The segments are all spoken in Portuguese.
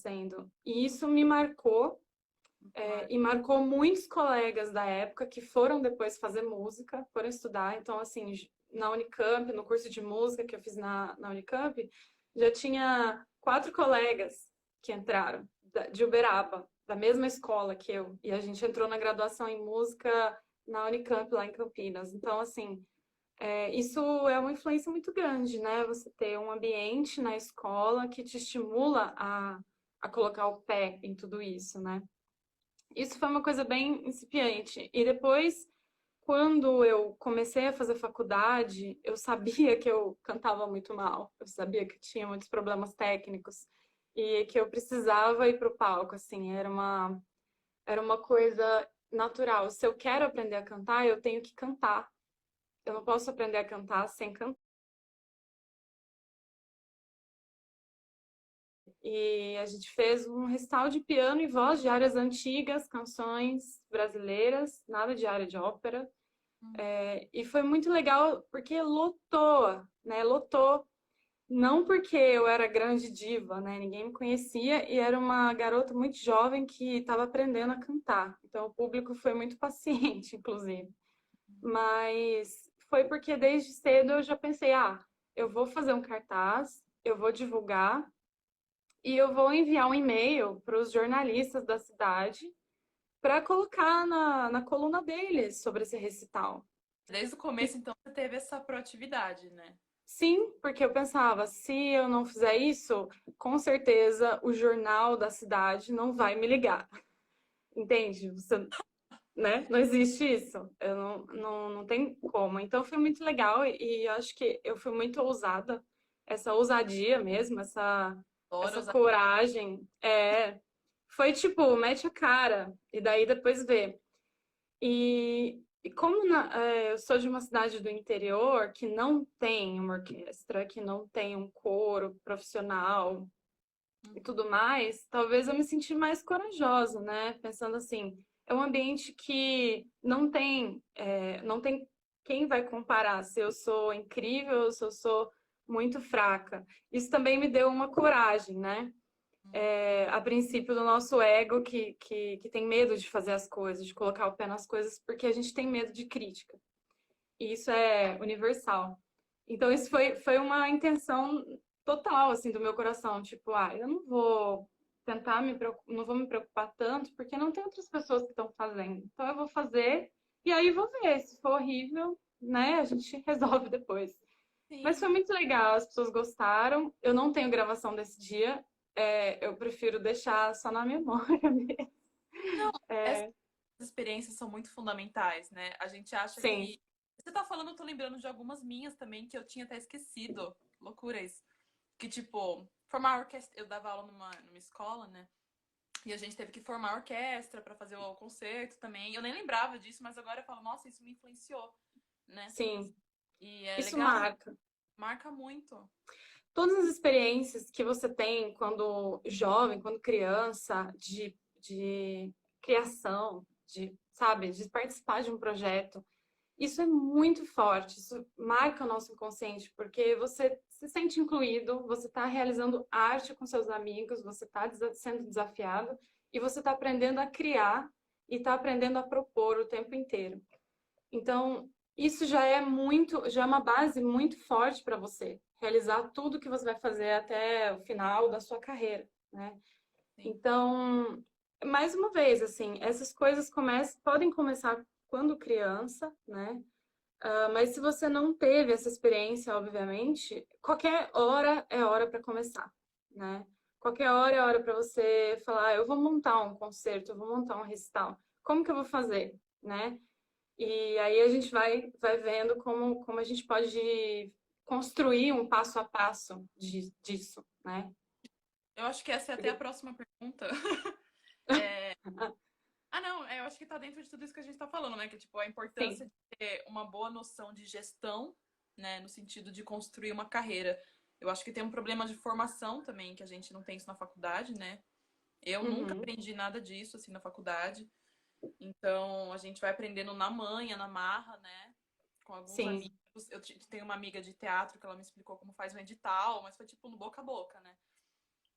acontecendo. E isso me marcou, e marcou muitos colegas da época que foram depois fazer música, foram estudar. Então, assim, na Unicamp, no curso de música que eu fiz na Unicamp, já tinha 4 colegas que entraram de Uberaba, da mesma escola que eu. E a gente entrou na graduação em música na Unicamp, lá em Campinas. Então, assim, isso é uma influência muito grande, né? Você ter um ambiente na escola que te estimula a colocar o pé em tudo isso, né? Isso foi uma coisa bem incipiente. E depois, quando eu comecei a fazer faculdade, eu sabia que eu cantava muito mal. Eu sabia que tinha muitos problemas técnicos e que eu precisava ir para o palco, assim, era uma coisa natural. Se eu quero aprender a cantar, eu tenho que cantar. Eu não posso aprender a cantar sem cantar. E a gente fez um recital de piano e voz de áreas antigas, canções brasileiras, nada de área de ópera. E foi muito legal porque lotou, né? Lotou. Não porque eu era grande diva, né? Ninguém me conhecia e era uma garota muito jovem que estava aprendendo a cantar. Então o público foi muito paciente, inclusive. Mas foi porque desde cedo eu já pensei, eu vou fazer um cartaz, eu vou divulgar e eu vou enviar um e-mail para os jornalistas da cidade para colocar na coluna deles sobre esse recital. Desde o E começo, então, você teve essa proatividade, né? sim, porque eu pensava, se eu não fizer isso, com certeza o jornal da cidade não vai me ligar. Entende? Você, né? Não existe isso. Eu não tem como. Então foi muito legal e eu acho que eu fui muito ousada. Essa ousadia mesmo, essa Toros, coragem. Foi tipo, mete a cara e daí depois vê. E como eu sou de uma cidade do interior que não tem uma orquestra, que não tem um coro profissional e tudo mais, talvez eu me senti mais corajosa, né? Pensando assim, é um ambiente que não tem quem vai comparar se eu sou incrível ou se eu sou muito fraca. Isso também me deu uma coragem, né? A princípio do nosso ego que tem medo de fazer as coisas, de colocar o pé nas coisas, porque a gente tem medo de crítica. E isso é universal. Então, isso foi uma intenção total, assim, do meu coração. Tipo, eu não vou tentar não vou me preocupar tanto, porque não tem outras pessoas que estão fazendo. Então, eu vou fazer e aí vou ver. Se for horrível, né, a gente resolve depois. Mas foi sim. muito legal, as pessoas gostaram. Eu não tenho gravação desse dia, eu prefiro deixar só na memória mesmo. Não, essas É, experiências são muito fundamentais, né? A gente acha sim. que. Você tá falando, eu tô lembrando de algumas minhas também que eu tinha até esquecido. Loucura isso. Que, tipo, formar orquestra. Eu dava aula numa escola, né? E a gente teve que formar orquestra pra fazer o concerto também. Eu nem lembrava disso, mas agora eu falo, nossa, isso me influenciou, né? Sim, E é isso legal, marca. marca muito. Todas as experiências que você tem quando jovem, quando criança, de criação, sabe, de participar de um projeto, isso é muito forte, isso marca o nosso inconsciente, porque você se sente incluído, você está realizando arte com seus amigos, você está sendo desafiado e você está aprendendo a criar e está aprendendo a propor o tempo inteiro. Então, isso já é uma base muito forte para você realizar tudo que você vai fazer até o final da sua carreira, né? Sim. Então, mais uma vez, assim, essas coisas podem começar quando criança, né? Mas se você não teve essa experiência, obviamente, qualquer hora é hora para começar, né? Qualquer hora é hora para você falar, eu vou montar um concerto, eu vou montar um recital. Como que eu vou fazer, né? E aí a gente vai vendo como a gente pode construir um passo a passo disso, né? Eu acho que essa é até a Porque- próxima pergunta. Ah, não, eu acho que tá dentro de tudo isso que a gente tá falando, né? Que é tipo a importância Sim. de ter uma boa noção de gestão, né? No sentido de construir uma carreira. Eu acho que tem um problema de formação também, que a gente não tem isso na faculdade, né? Eu nunca Uhum. aprendi nada disso, assim, na faculdade. Então, a gente vai aprendendo na manha, na marra, né? Com alguns Sim. amigos. Tenho uma amiga de teatro que ela me explicou como faz um edital, mas foi tipo no boca a boca, né?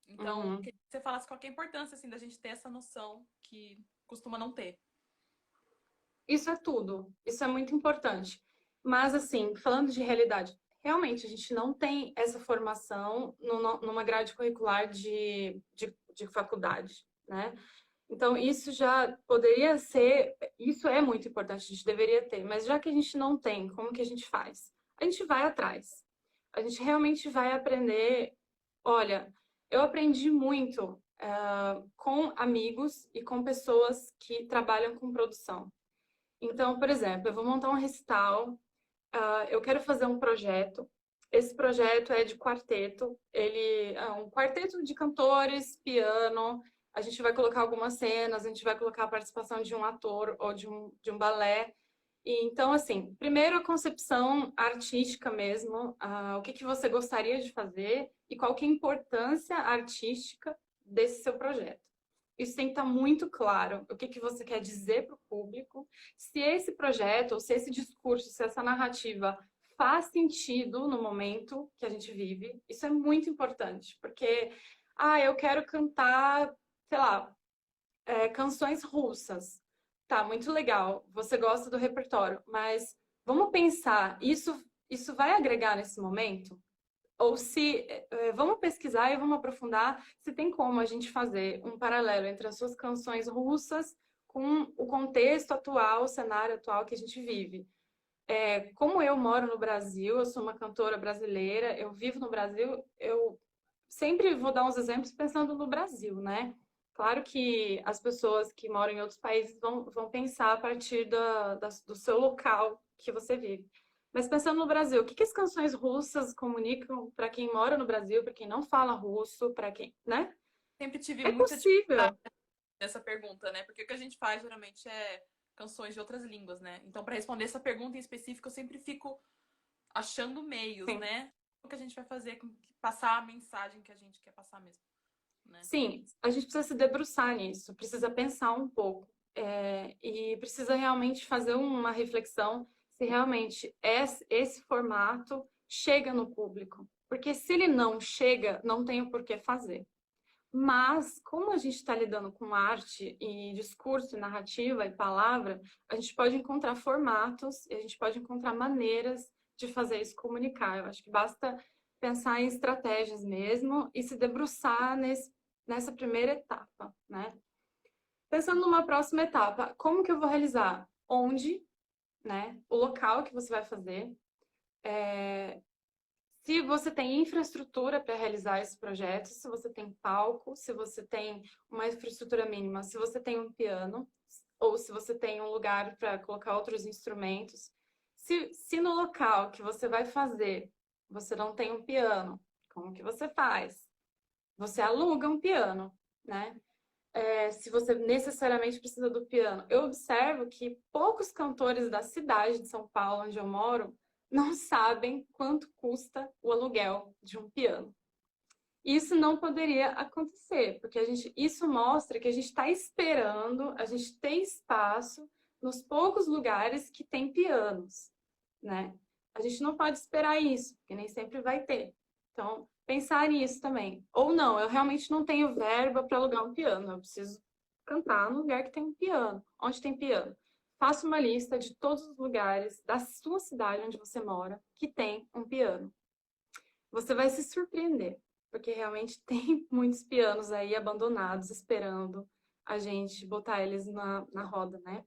Então, Uhum. queria que você falasse qual que é a importância, assim, da gente ter essa noção que costuma não ter. Isso é tudo. Isso é muito importante. Mas, assim, falando de realidade, realmente a gente não tem essa formação numa grade curricular de faculdade, né? Então, isso já poderia ser. Isso é muito importante, a gente deveria ter. Mas já que a gente não tem, como que a gente faz? A gente vai atrás. A gente realmente vai aprender. Olha, eu aprendi muito com amigos e com pessoas que trabalham com produção. Então, por exemplo, eu vou montar um recital, eu quero fazer um projeto. Esse projeto é de quarteto, ele é um quarteto de cantores, piano. A gente vai colocar algumas cenas, a gente vai colocar a participação de um ator ou de um balé. E, então, assim, primeiro a concepção artística mesmo, o que que você gostaria de fazer e qual que é a importância artística desse seu projeto. Isso tem que estar muito claro, o que que você quer dizer para o público, se esse projeto, ou se esse discurso, se essa narrativa faz sentido no momento que a gente vive. Isso é muito importante, porque, eu quero cantar, sei lá, canções russas. Tá, muito legal. Você gosta do repertório, mas vamos pensar, isso vai agregar nesse momento? Ou se vamos pesquisar e vamos aprofundar se tem como a gente fazer um paralelo entre as suas canções russas com o contexto atual, o cenário atual que a gente vive. Como eu moro no Brasil, eu sou uma cantora brasileira, eu vivo no Brasil, eu sempre vou dar uns exemplos pensando no Brasil, né? Claro que as pessoas que moram em outros países vão pensar a partir do seu local que você vive. Mas pensando no Brasil, o que que as canções russas comunicam para quem mora no Brasil, para quem não fala russo, para quem, né? Sempre tive É muita dificuldade possível. nessa pergunta, né? Porque o que a gente faz geralmente é canções de outras línguas, né? Então, para responder essa pergunta em específico, eu sempre fico achando meios, Sim. né? O que a gente vai fazer com passar a mensagem que a gente quer passar mesmo, né? Sim, a gente precisa se debruçar nisso, precisa pensar um pouco, e precisa realmente fazer uma reflexão se realmente esse formato chega no público. Porque se ele não chega, não tem o porquê fazer. Mas, como a gente está lidando com arte e discurso, e narrativa e palavra, a gente pode encontrar formatos e a gente pode encontrar maneiras de fazer isso comunicar. Eu acho que basta pensar em estratégias mesmo e se debruçar nessa primeira etapa, né? Pensando numa próxima etapa, como que eu vou realizar? Onde, né? O local que você vai fazer. Se você tem infraestrutura para realizar esse projeto, se você tem palco, se você tem uma infraestrutura mínima, se você tem um piano, ou se você tem um lugar para colocar outros instrumentos. Se no local que você vai fazer você não tem um piano, como que você faz? Você aluga um piano, né? Se você necessariamente precisa do piano. Eu observo que poucos cantores da cidade de São Paulo, onde eu moro, não sabem quanto custa o aluguel de um piano. Isso não poderia acontecer, porque isso mostra que a gente está esperando, a gente tem espaço nos poucos lugares que tem pianos, né? A gente não pode esperar isso, porque nem sempre vai ter. Então, pensar nisso também. Ou não, eu realmente não tenho verba para alugar um piano, eu preciso cantar no lugar que tem um piano. Onde tem piano? Faça uma lista de todos os lugares da sua cidade onde você mora que tem um piano. Você vai se surpreender, porque realmente tem muitos pianos aí abandonados, esperando a gente botar eles na roda, né?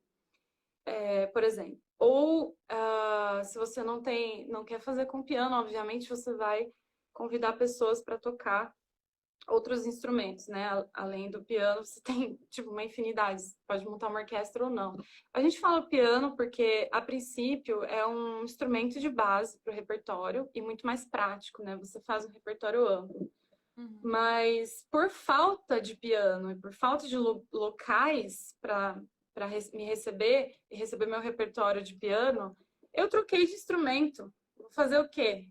Por exemplo. Ou se você não quer fazer com piano, obviamente você vai convidar pessoas para tocar outros instrumentos, né? Além do piano, você tem tipo uma infinidade, você pode montar uma orquestra ou não. A gente fala piano porque a princípio é um instrumento de base para o repertório e muito mais prático, né? Você faz um repertório amplo. Uhum. Mas por falta de piano e por falta de locais para me receber e receber meu repertório de piano, eu troquei de instrumento. Vou fazer o quê?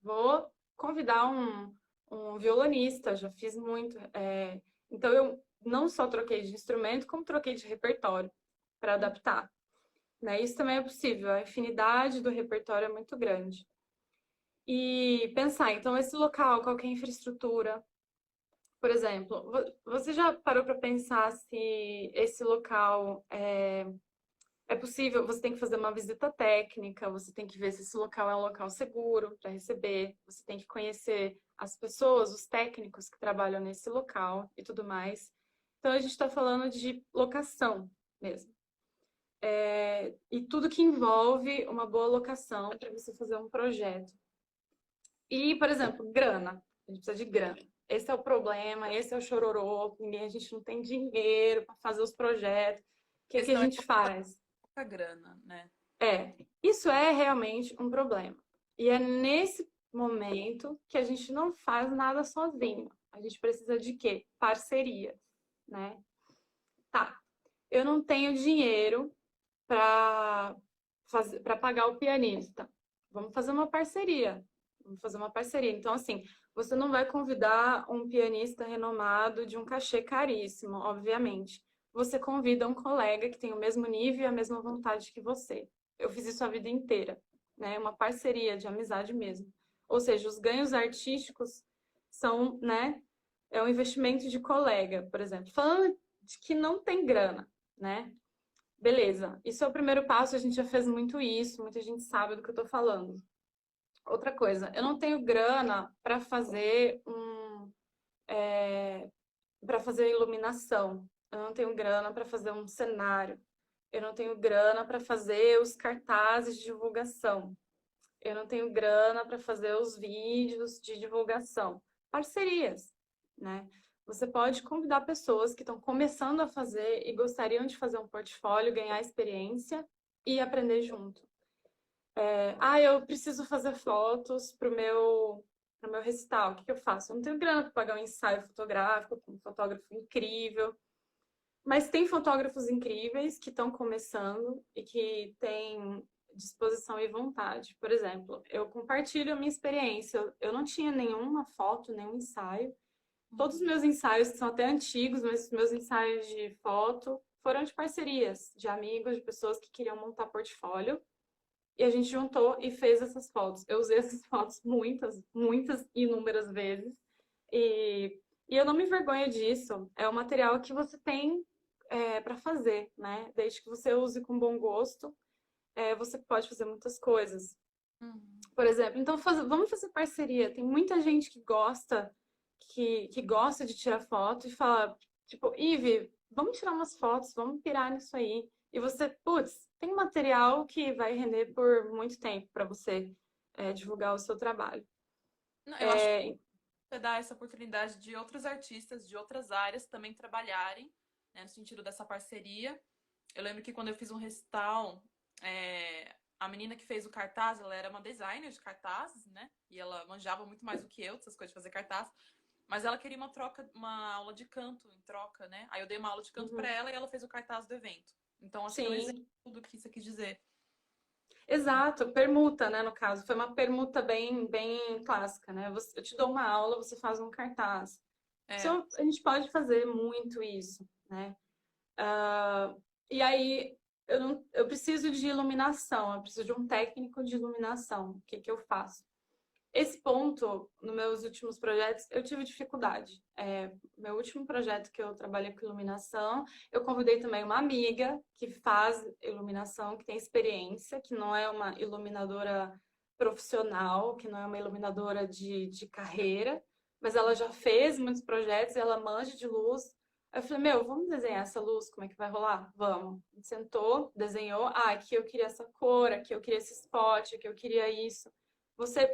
Vou convidar um violonista, já fiz muito. Então, eu não só troquei de instrumento, como troquei de repertório para adaptar. Né? Isso também é possível, a infinidade do repertório é muito grande. E pensar, então, esse local, qual que é a infraestrutura? Por exemplo, você já parou para pensar se esse local é possível? Você tem que fazer uma visita técnica, você tem que ver se esse local é um local seguro para receber, você tem que conhecer as pessoas, os técnicos que trabalham nesse local e tudo mais. Então, a gente está falando de locação mesmo. E tudo que envolve uma boa locação para você fazer um projeto. E, por exemplo, grana. A gente precisa de grana. Esse é o problema, esse é o chororô. A gente não tem dinheiro para fazer os projetos. O que que a Questão é gente faz? pouca grana, né? Isso é realmente um problema. E é nesse momento que a gente não faz nada sozinho. A gente precisa de quê? Parceria, né? Tá, eu não tenho dinheiro para para pagar o pianista. Vamos fazer uma parceria. Vamos fazer uma parceria. Então, assim, você não vai convidar um pianista renomado de um cachê caríssimo, obviamente. Você convida um colega que tem o mesmo nível e a mesma vontade que você. Eu fiz isso a vida inteira, né? Uma parceria de amizade mesmo. Ou seja, os ganhos artísticos são, né? É um investimento de colega, por exemplo. Falando de que não tem grana, né? Beleza, isso é o primeiro passo, a gente já fez muito isso, muita gente sabe do que eu tô falando. Outra coisa, eu não tenho grana para fazer para fazer iluminação. Eu não tenho grana para fazer um cenário. Eu não tenho grana para fazer os cartazes de divulgação. Eu não tenho grana para fazer os vídeos de divulgação. Parcerias, né? Você pode convidar pessoas que estão começando a fazer e gostariam de fazer um portfólio, ganhar experiência e aprender junto. Eu preciso fazer fotos pro meu recital. O que que eu faço? Eu não tenho grana para pagar um ensaio fotográfico com um fotógrafo incrível. Mas tem fotógrafos incríveis que estão começando e que têm disposição e vontade. Por exemplo, eu compartilho a minha experiência. Eu não tinha nenhuma foto, nenhum ensaio. Todos os meus ensaios, que são até antigos, mas os meus ensaios de foto foram de parcerias, de amigos, de pessoas que queriam montar portfólio. E a gente juntou e fez essas fotos. Eu usei essas fotos muitas, muitas, inúmeras vezes. E, e eu não me envergonho disso. É o material que você tem para fazer, né? Desde que você use com bom gosto, você pode fazer muitas coisas. Uhum. Por exemplo, então vamos fazer parceria. Tem muita gente que gosta de tirar foto e fala, tipo, Ive, vamos tirar umas fotos, vamos pirar nisso aí. E você, putz, tem material que vai render por muito tempo para você divulgar o seu trabalho. Não, eu acho que É, você dá essa oportunidade de outros artistas de outras áreas também trabalharem, né, no sentido dessa parceria. Eu lembro que quando eu fiz um recital, a menina que fez o cartaz, ela era uma designer de cartazes, né? E ela manjava muito mais do que eu dessas coisas de fazer cartaz. Mas ela queria uma troca, uma aula de canto em troca, né? Aí eu dei uma aula de canto para uhum, ela e ela fez o cartaz do evento. Então acho que é um exemplo sim. do que isso quis dizer. Exato, permuta, né, no caso. Foi uma permuta bem clássica, né? Eu te dou uma aula, você faz um cartaz. É. A gente pode fazer muito isso, né? E aí, eu preciso de iluminação, eu preciso de um técnico de iluminação. O que que eu faço? Esse ponto, nos meus últimos projetos, eu tive dificuldade. Meu último projeto que eu trabalhei com iluminação, eu convidei também uma amiga que faz iluminação, que tem experiência, que não é uma iluminadora profissional, que não é uma iluminadora de carreira, mas ela já fez muitos projetos, ela manja de luz. Aí eu falei, meu, vamos desenhar essa luz, como é que vai rolar? Vamos. A gente sentou, desenhou, aqui eu queria essa cor, aqui eu queria esse spot, aqui eu queria isso. Você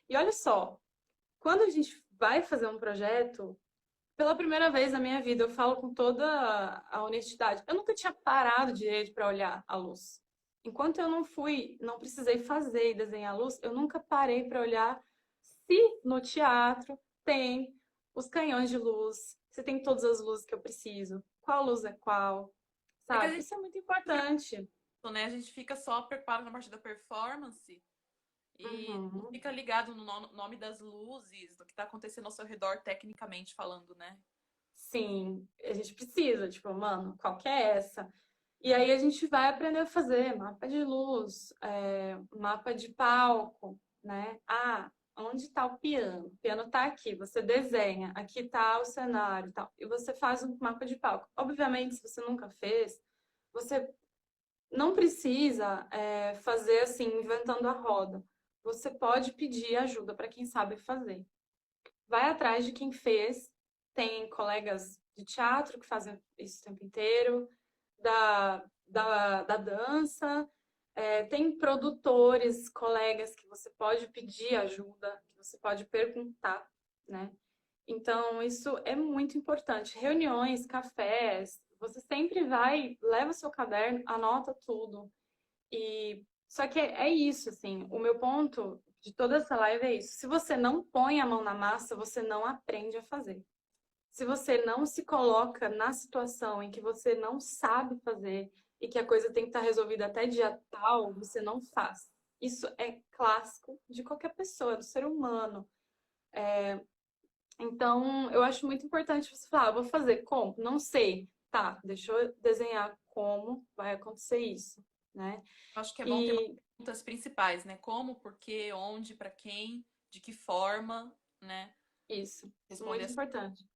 e olha só, quando a gente vai fazer um projeto, pela primeira vez na minha vida, eu falo com toda a honestidade, eu nunca tinha parado direito para olhar a luz. Enquanto eu não precisei fazer e desenhar a luz, eu nunca parei para olhar se no teatro tem os canhões de luz, se tem todas as luzes que eu preciso, qual luz é qual, É que a sabe? gente, Isso é muito importante. né, a gente fica só preocupado na parte da performance e não Uhum. fica ligado no nome das luzes, do que está acontecendo ao seu redor, tecnicamente falando, né? Sim, a gente precisa, tipo, mano, qual que é essa? E aí a gente vai aprender a fazer mapa de luz, mapa de palco, né? onde está o piano? O piano está aqui, você desenha, aqui está o cenário e tal. E você faz um mapa de palco. Obviamente, se você nunca fez, você não precisa fazer assim, inventando a roda. Você pode pedir ajuda para quem sabe fazer. Vai atrás de quem fez. Tem colegas de teatro que fazem isso o tempo inteiro, da dança. Tem produtores, colegas que você pode pedir ajuda, que você pode perguntar, né? Então, isso é muito importante. Reuniões, cafés, você sempre vai, leva seu caderno, anota tudo. E só que é isso, assim, o meu ponto de toda essa live é isso. Se você não põe a mão na massa, você não aprende a fazer. Se você não se coloca na situação em que você não sabe fazer e que a coisa tem que estar resolvida até dia tal, você não faz. Isso é clássico de qualquer pessoa, do ser humano. Então, eu acho muito importante você falar, vou fazer como? Não sei. Tá, deixa eu desenhar como vai acontecer isso, né? Acho que é bom ter umas E perguntas principais, né? Como, por quê, onde, para quem, de que forma, né? isso, Responder muito essa. importante.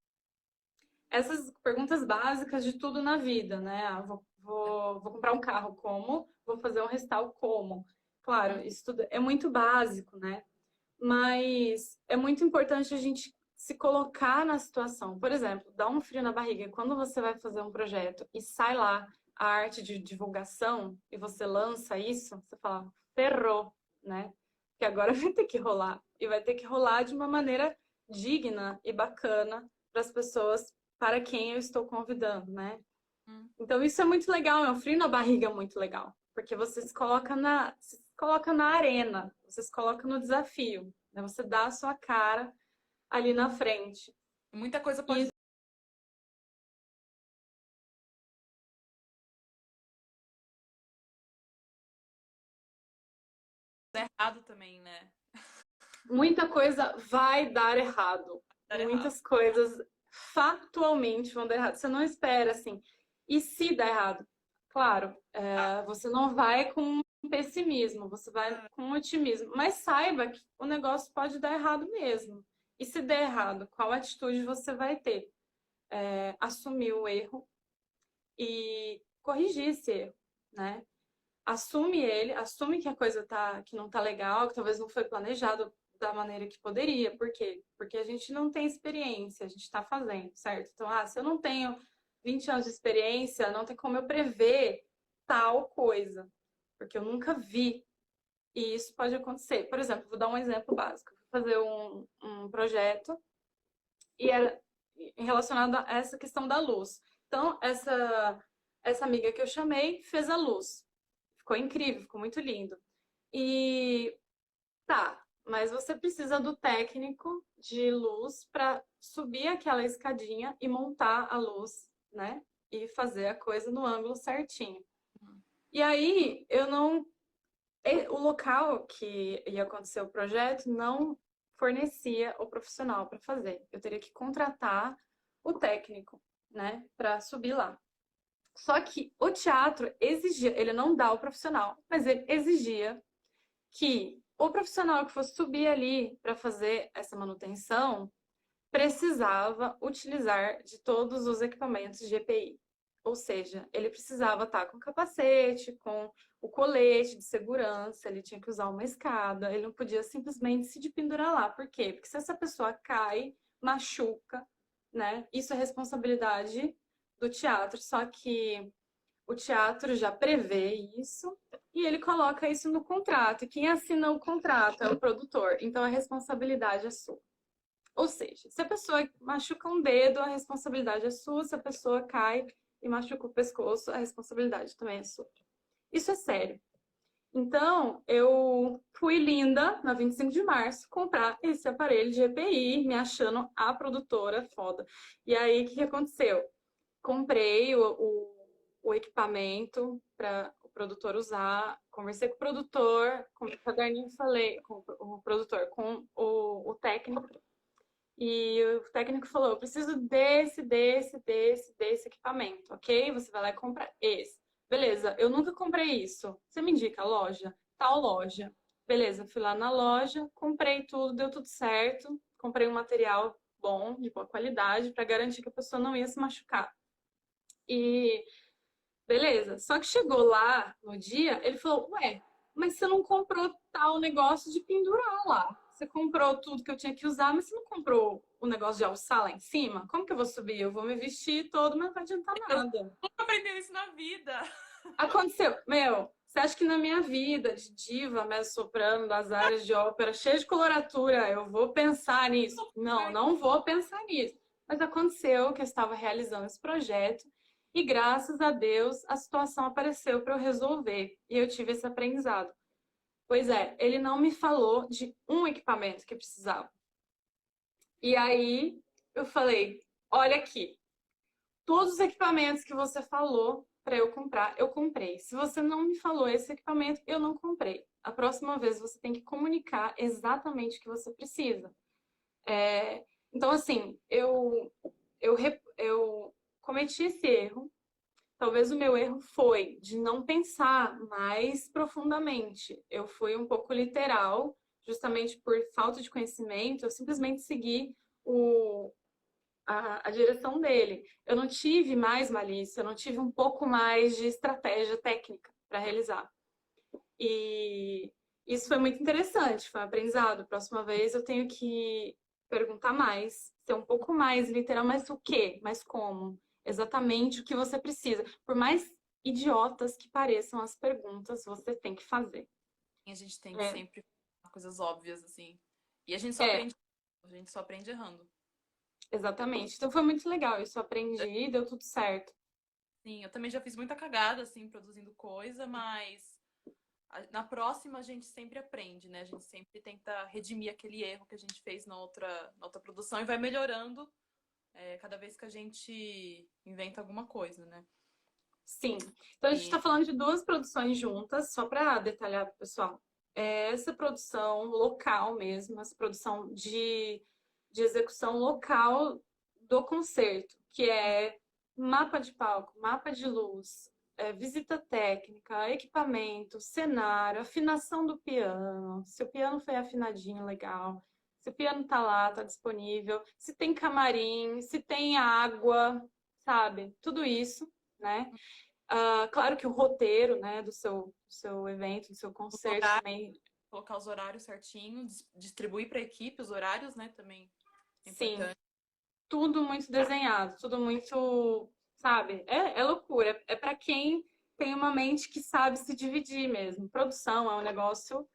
Essas perguntas básicas de tudo na vida, né? Vou comprar um carro, como? Vou fazer um restau, como? Claro, isso tudo é muito básico, né? Mas é muito importante a gente se colocar na situação. Por exemplo, dá um frio na barriga. Quando você vai fazer um projeto e sai lá a arte de divulgação e você lança isso, você fala, ferrou, né? Que agora vai ter que rolar. E vai ter que rolar de uma maneira digna e bacana para as pessoas para quem eu estou convidando, né? Hum. Então isso é muito legal, é um frio na barriga muito legal, porque você se coloca na arena, você se coloca no desafio, né? Você dá a sua cara ali na frente. Muita coisa pode E dar errado também, né? muita coisa vai dar errado. Dar errado. Muitas coisas factualmente vão dar errado. Você não espera assim. E se der errado? Claro, Ah, você não vai com pessimismo, você vai com otimismo. Mas saiba que o negócio pode dar errado mesmo. E se der errado, qual atitude você vai ter? Assumir o erro e corrigir esse erro, né? Assume ele, assume que a coisa que não tá legal, que talvez não foi planejado da maneira que poderia. Por quê? Porque a gente não tem experiência, a gente está fazendo, certo? Então, se eu não tenho 20 anos de experiência, não tem como eu prever tal coisa, porque eu nunca vi. E isso pode acontecer. Por exemplo, vou dar um exemplo básico. Vou fazer um projeto e era relacionado a essa questão da luz. Então, essa amiga que eu chamei fez a luz. Ficou incrível, ficou muito lindo. E tá, mas você precisa do técnico de luz para subir aquela escadinha e montar a luz, né? E fazer a coisa no ângulo certinho. E aí, eu não. O local que ia acontecer o projeto não fornecia o profissional para fazer. Eu teria que contratar o técnico, né, para subir lá. Só que o teatro exigia, ele não dá o profissional, mas ele exigia que o profissional que fosse subir ali para fazer essa manutenção precisava utilizar de todos os equipamentos de EPI. Ou seja, ele precisava estar com capacete, com o colete de segurança, ele tinha que usar uma escada, ele não podia simplesmente se pendurar lá. Por quê? Porque se essa pessoa cai, machuca, né? Isso é responsabilidade do teatro, só que o teatro já prevê isso e ele coloca isso no contrato. E quem assina o contrato é o produtor, então a responsabilidade é sua. Ou seja, se a pessoa machuca um dedo, a responsabilidade é sua. Se a pessoa cai e machuca o pescoço, a responsabilidade também é sua. Isso é sério. Então, eu fui linda, na 25 de março, comprar esse aparelho de EPI, me achando a produtora foda. E aí, o que aconteceu? Comprei o equipamento para o produtor usar, conversei com o produtor, com o caderninho, falei com o produtor, com o técnico, e o técnico falou: eu preciso desse equipamento, ok? Você vai lá e compra esse. Beleza, eu nunca comprei isso. Você me indica a loja? Tal loja. Beleza, fui lá na loja, comprei tudo, deu tudo certo. Comprei um material bom, de boa qualidade, para garantir que a pessoa não ia se machucar. E beleza. Só que chegou lá no dia, ele falou: Ué, mas você não comprou tal negócio de pendurar lá. Você comprou tudo que eu tinha que usar, mas você não comprou o negócio de alçar lá em cima? Como que eu vou subir? Eu vou me vestir todo, mas não vai adiantar Eu nada. nunca aprendeu isso na vida. Aconteceu. Meu, você acha que na minha vida de diva, mezzo-soprano, das áreas de ópera, cheia de coloratura, eu vou pensar nisso? Não, não vou pensar nisso. Mas aconteceu que eu estava realizando esse projeto e, graças a Deus, a situação apareceu para eu resolver. E eu tive esse aprendizado. Pois é, ele não me falou de um equipamento que precisava. E aí eu falei: olha aqui, todos os equipamentos que você falou para eu comprar, eu comprei. Se você não me falou esse equipamento, eu não comprei. A próxima vez você tem que comunicar exatamente o que você precisa. Então, assim, eu cometi esse erro. Talvez o meu erro foi de não pensar mais profundamente. Eu fui um pouco literal, justamente por falta de conhecimento. Eu simplesmente segui a direção dele. Eu não tive mais malícia, eu não tive um pouco mais de estratégia técnica para realizar. E isso foi muito interessante, foi um aprendizado. Próxima vez eu tenho que perguntar mais, ser um pouco mais literal, mas o quê? Mas como? Exatamente o que você precisa. Por mais idiotas que pareçam as perguntas, você tem que fazer. A gente tem que É, sempre falar coisas óbvias, assim. E é, a gente só aprende errando. exatamente. Então foi muito legal. Isso eu aprendi e deu tudo certo. Sim, eu também já fiz muita cagada, assim, produzindo coisa, mas na próxima a gente sempre aprende, né? A gente sempre tenta redimir aquele erro que a gente fez na outra produção e vai melhorando cada vez que a gente inventa alguma coisa, né? Sim. Então a gente E está falando de duas produções juntas, só para detalhar para o pessoal. Essa produção local mesmo, essa produção de execução local do concerto, que é mapa de palco, mapa de luz, visita técnica, equipamento, cenário, afinação do piano, se o piano foi afinadinho, legal, se o piano tá lá, tá disponível, se tem camarim, se tem água, sabe? Tudo isso, né? Claro que o roteiro, né, do seu evento, do seu os concerto horários, também, colocar os horários certinho, distribuir para a equipe os horários, né? Também é sim, importante. tudo muito desenhado, tudo muito, sabe? É loucura. É para quem tem uma mente que sabe se dividir mesmo. Produção é um negócio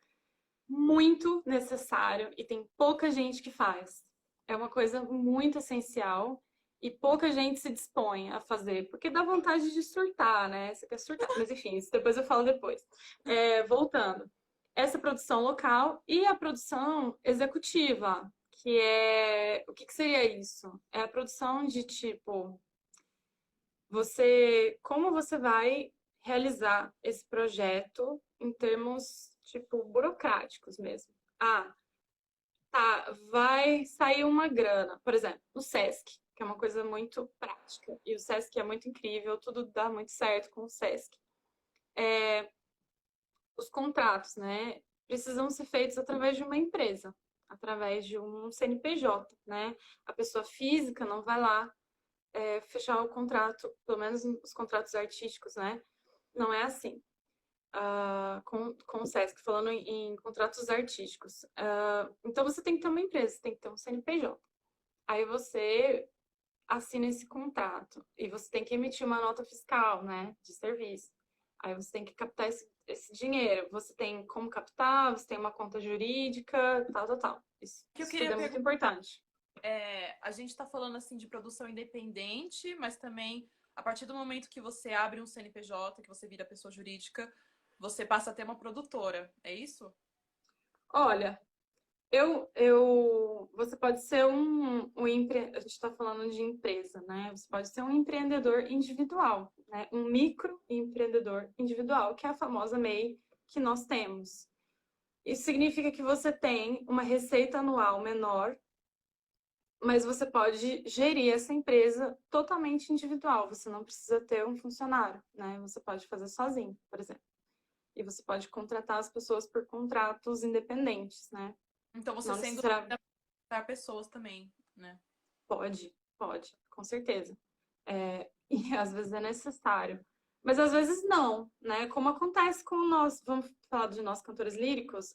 muito necessário e tem pouca gente que faz. É uma coisa muito essencial e pouca gente se dispõe a fazer, porque dá vontade de surtar, né? Você quer surtar. Mas enfim, isso depois eu falo depois. Voltando. Essa produção local e a produção executiva, que é. O que que seria isso? É a produção de tipo. Como você vai realizar esse projeto em termos, tipo, burocráticos mesmo. Ah, tá, vai sair uma grana, por exemplo, no Sesc, que é uma coisa muito prática. E o Sesc é muito incrível, tudo dá muito certo com o Sesc. Os contratos, né, precisam ser feitos através de uma empresa, através de um CNPJ, né? A pessoa física não vai lá fechar o contrato, pelo menos os contratos artísticos, né? Não é assim. Com o SESC, falando em contratos artísticos. Então você tem que ter uma empresa, você tem que ter um CNPJ. Aí você assina esse contrato e você tem que emitir uma nota fiscal, né, de serviço. Aí você tem que captar esse dinheiro. Você tem como captar, você tem uma conta jurídica, tal, tal, tal. Isso, O que eu isso tudo queria é muito perguntar importante. a gente está falando assim de produção independente, mas também a partir do momento que você abre um CNPJ, que você vira pessoa jurídica, você passa a ter uma produtora, é isso? Olha, você pode ser a gente está falando de empresa, né? Você pode ser um empreendedor individual, né? Um microempreendedor individual, que é a famosa MEI que nós temos. Isso significa que você tem uma receita anual menor, mas você pode gerir essa empresa totalmente individual. Você não precisa ter um funcionário, né? Você pode fazer sozinho, por exemplo. E você pode contratar as pessoas por contratos independentes, né? Então você Não sendo necessariamente para pessoas também, né? pode, com certeza. E às vezes é necessário. Mas às vezes não, né? Como acontece com nós, vamos falar de nós cantores líricos,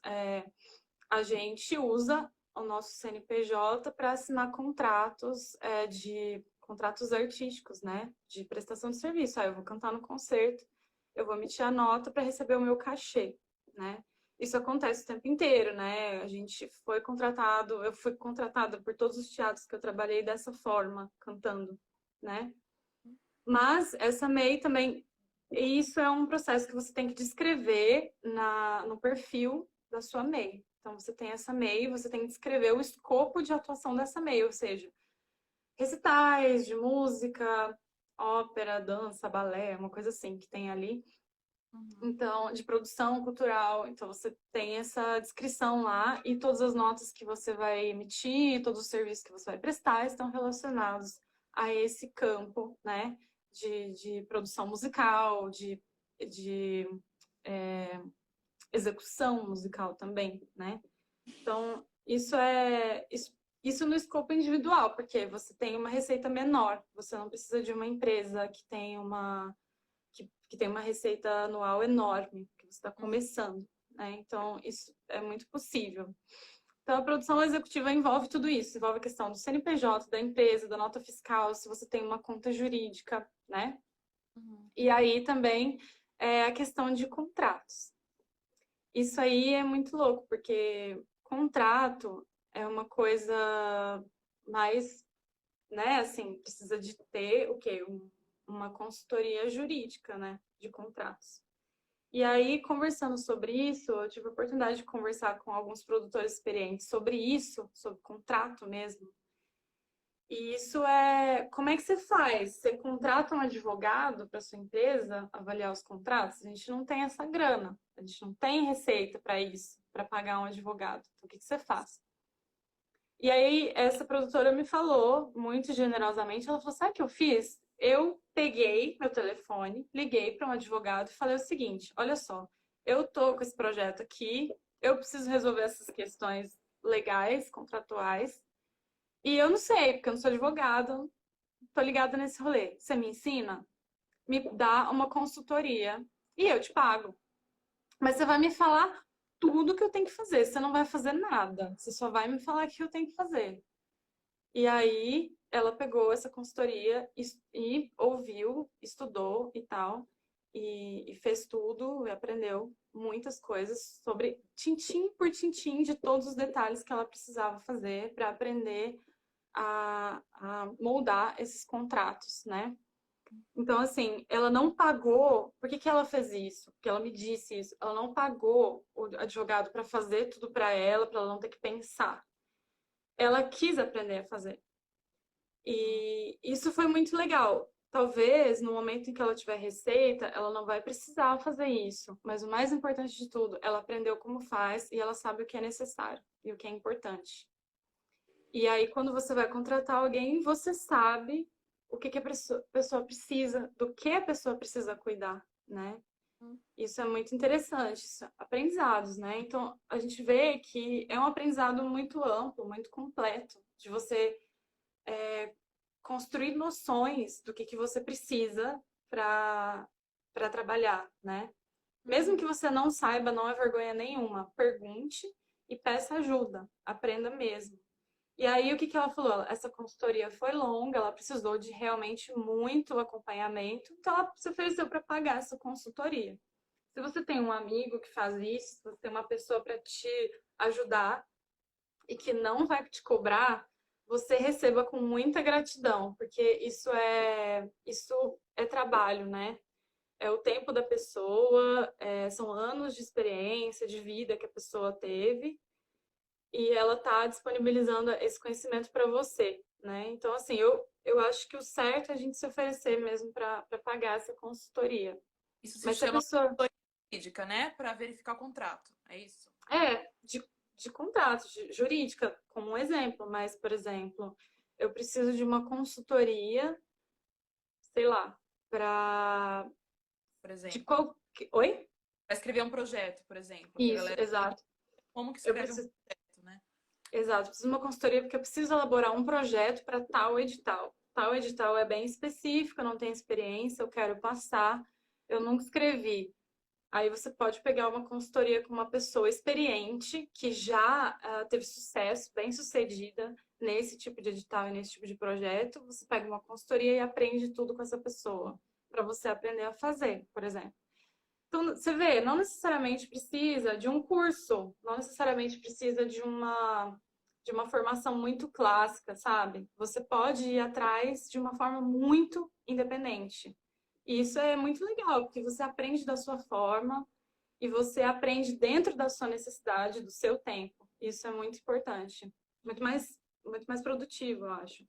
a gente usa o nosso CNPJ para assinar contratos de contratos artísticos, né? De prestação de serviço. Eu vou cantar no concerto, eu vou emitir a nota para receber o meu cachê, né? Isso acontece o tempo inteiro, né? A gente foi contratado, eu fui contratada por todos os teatros que eu trabalhei dessa forma, cantando, né? Mas essa MEI também, isso é um processo que você tem que descrever no perfil da sua MEI. Então, você tem essa MEI, você tem que descrever o escopo de atuação dessa MEI, ou seja, recitais de música, ópera, dança, balé, uma coisa assim que tem ali. Então, de produção cultural. Então, você tem essa descrição lá e todas as notas que você vai emitir, todos os serviços que você vai prestar estão relacionados a esse campo, né? De produção musical, de execução musical também, né? Então, isso no escopo individual, porque você tem uma receita menor, você não precisa de uma empresa que tem uma receita anual enorme, que você está começando, né? Então, isso é muito possível. Então, a produção executiva envolve tudo isso, envolve a questão do CNPJ, da empresa, da nota fiscal, se você tem uma conta jurídica, né? E aí também a questão de contratos. Isso aí é muito louco, porque contrato é uma coisa mais, né, assim, precisa de ter o quê? Uma consultoria jurídica, né, de contratos. E aí, conversando sobre isso, eu tive a oportunidade de conversar com alguns produtores experientes sobre isso, sobre contrato mesmo. E isso como é que você faz? Você contrata um advogado para sua empresa avaliar os contratos? A gente não tem essa grana, a gente não tem receita para isso, para pagar um advogado. Então, o que você faz? E aí, essa produtora me falou, muito generosamente, ela falou: sabe o que eu fiz? Eu peguei meu telefone, liguei para um advogado e falei o seguinte: olha só, eu tô com esse projeto aqui, eu preciso resolver essas questões legais, contratuais, e eu não sei, porque eu não sou advogada, tô ligada nesse rolê. Você me ensina? Me dá uma consultoria e eu te pago. Mas você vai me falar tudo que eu tenho que fazer. Você não vai fazer nada. Você só vai me falar o que eu tenho que fazer. E aí ela pegou essa consultoria e ouviu, estudou e tal, e fez tudo, e aprendeu muitas coisas sobre tintim por tintim de todos os detalhes que ela precisava fazer para aprender a moldar esses contratos, né? Então, assim, ela não pagou. Por que que ela fez isso? Porque ela me disse isso. Ela não pagou o advogado para fazer tudo para ela não ter que pensar. Ela quis aprender a fazer. E isso foi muito legal. Talvez no momento em que ela tiver receita, ela não vai precisar fazer isso. Mas o mais importante de tudo, ela aprendeu como faz e ela sabe o que é necessário e o que é importante. E aí, quando você vai contratar alguém, você sabe o que que a pessoa precisa, do que a pessoa precisa cuidar, né? Isso é muito interessante, aprendizados, né? Então, a gente vê que é um aprendizado muito amplo, muito completo, de você construir noções do que você precisa para trabalhar, né? Mesmo que você não saiba, não é vergonha nenhuma. Pergunte e peça ajuda. Aprenda mesmo. E aí, o que que ela falou? Essa consultoria foi longa, ela precisou de realmente muito acompanhamento, então ela se ofereceu para pagar essa consultoria. Se você tem um amigo que faz isso, se você tem uma pessoa para te ajudar e que não vai te cobrar, você receba com muita gratidão, porque isso é trabalho, né? É o tempo da pessoa, são anos de experiência, de vida que a pessoa teve, e ela está disponibilizando esse conhecimento para você, né? Então, assim, eu acho que o certo é a gente se oferecer mesmo para pagar essa consultoria. Isso se Mas se a chama pessoa. jurídica, né? Para verificar o contrato. É isso? De contratos, jurídica, como um exemplo, mas, por exemplo, eu preciso de uma consultoria, sei lá, para. Por De exemplo. qual. Oi? Pra escrever um projeto, por exemplo, que a Isso, galera exato. como que Eu escreve um preciso, projeto, né? exato, preciso de uma consultoria porque eu preciso elaborar um projeto para tal edital. Tal edital é bem específico, eu não tenho experiência, eu quero passar, eu nunca escrevi. Aí você pode pegar uma consultoria com uma pessoa experiente que já teve sucesso, bem sucedida nesse tipo de edital e nesse tipo de projeto. Você pega uma consultoria e aprende tudo com essa pessoa, para você aprender a fazer, por exemplo. Então, você vê, não necessariamente precisa de um curso, não necessariamente precisa de uma formação muito clássica, sabe? Você pode ir atrás de uma forma muito independente. E isso é muito legal, porque você aprende da sua forma e você aprende dentro da sua necessidade, do seu tempo. Isso é muito importante. Muito mais produtivo, eu acho.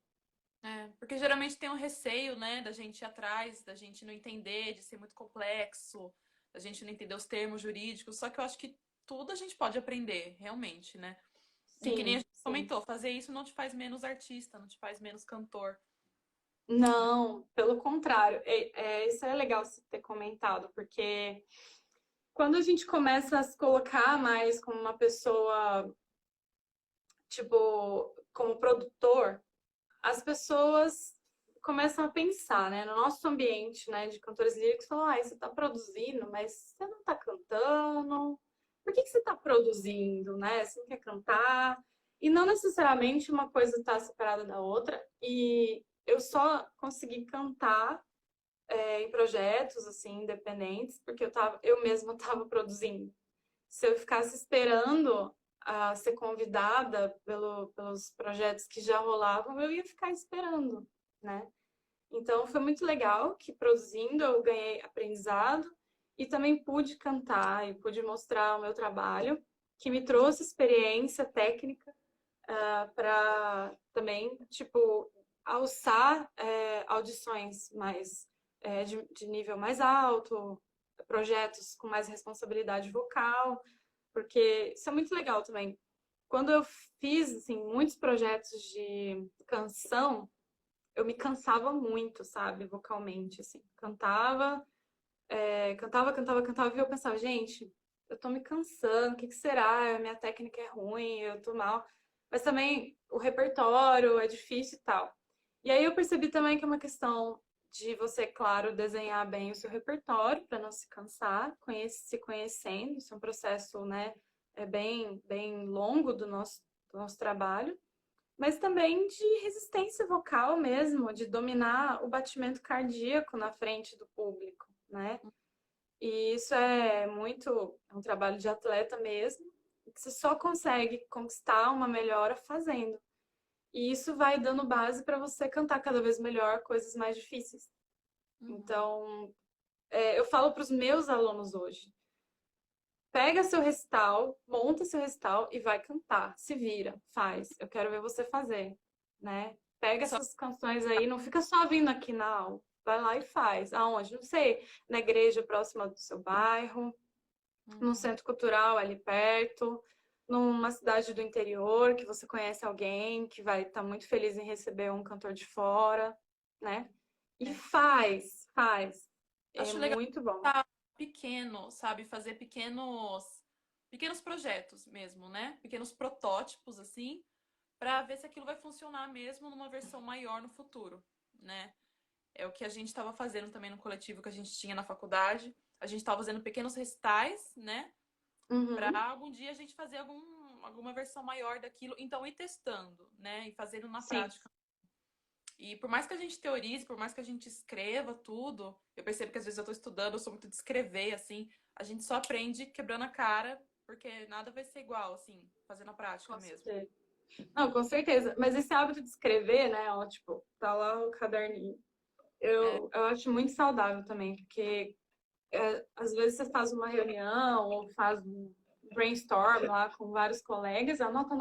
É, porque geralmente tem um receio, né, da gente ir atrás, da gente não entender, de ser muito complexo, da gente não entender os termos jurídicos. Só que eu acho que tudo a gente pode aprender, realmente, né? E que nem a Sim, gente sim. comentou, fazer isso não te faz menos artista, não te faz menos cantor, né? Não, pelo contrário. Isso é legal você ter comentado, porque quando a gente começa a se colocar mais como uma pessoa, tipo, como produtor, as pessoas começam a pensar, né, no nosso ambiente, né, de cantores líricos, falam, ah, você está produzindo, mas você não está cantando. Por que você está produzindo, né? Você não quer cantar? E não necessariamente uma coisa está separada da outra. E eu só consegui cantar em projetos assim independentes porque eu mesma estava produzindo. Se eu ficasse esperando a ser convidada pelos projetos que já rolavam, eu ia ficar esperando, né? Então foi muito legal que produzindo eu ganhei aprendizado e também pude cantar e pude mostrar o meu trabalho, que me trouxe experiência técnica para também, tipo, alçar audições mais de nível mais alto, projetos com mais responsabilidade vocal, porque isso é muito legal também. Quando eu fiz assim, muitos projetos de canção, eu me cansava muito, sabe, vocalmente, assim. Cantava, e eu pensava, gente, eu tô me cansando, o que que será? A minha técnica é ruim, eu tô mal. Mas também o repertório é difícil e tal. E aí eu percebi também que é uma questão de você, claro, desenhar bem o seu repertório para não se cansar, se conhecendo. Isso é um processo, né, bem longo do nosso trabalho, mas também de resistência vocal mesmo, de dominar o batimento cardíaco na frente do público, né? E isso é um trabalho de atleta mesmo, que você só consegue conquistar uma melhora fazendo. E isso vai dando base para você cantar cada vez melhor coisas mais difíceis. Uhum. Então, eu falo para os meus alunos hoje: pega seu recital, monta seu recital e vai cantar. Se vira, faz. Eu quero ver você fazer, né? Pega Só essas canções aí, não fica só vindo aqui na aula. Vai lá e faz. Aonde? Não sei, na igreja próxima do seu bairro, num uhum. centro cultural ali perto, numa cidade do interior que você conhece alguém que vai estar muito feliz em receber um cantor de fora, né? E É. faz. É Acho legal muito bom. tá pequeno, sabe? Fazer pequenos projetos mesmo, né? Pequenos protótipos assim, para ver se aquilo vai funcionar mesmo numa versão maior no futuro, né? É o que a gente estava fazendo também no coletivo que a gente tinha na faculdade. A gente estava fazendo pequenos recitais, né? Para Uhum, algum dia a gente fazer alguma versão maior daquilo. Então, ir testando, né? E fazendo na sim. prática. E por mais que a gente teorize, por mais que a gente escreva tudo, eu percebo que às vezes eu tô estudando, eu sou muito de escrever, assim, a gente só aprende quebrando a cara, porque nada vai ser igual, assim, fazendo a prática Com mesmo. certeza. Não, com certeza. Mas esse hábito de escrever, né, ó, tipo, tá lá o caderninho. É, Eu acho muito saudável também, porque às vezes você faz uma reunião ou faz um brainstorm lá com vários colegas, anota.